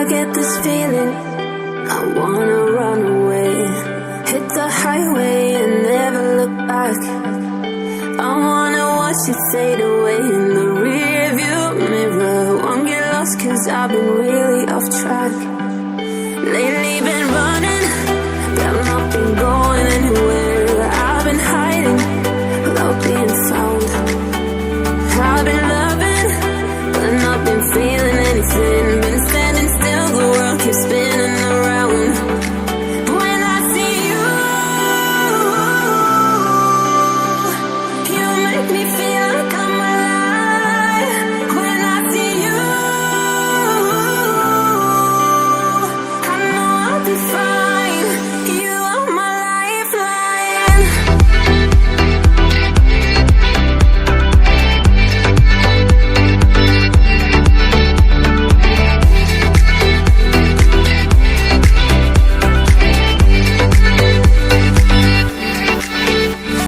I get this feeling, I wanna run away. Hit the highway and never look back. I wanna watch you fade away in the rearview mirror. Won't get lost cause I've been really off track. Lately been running, but I've not been going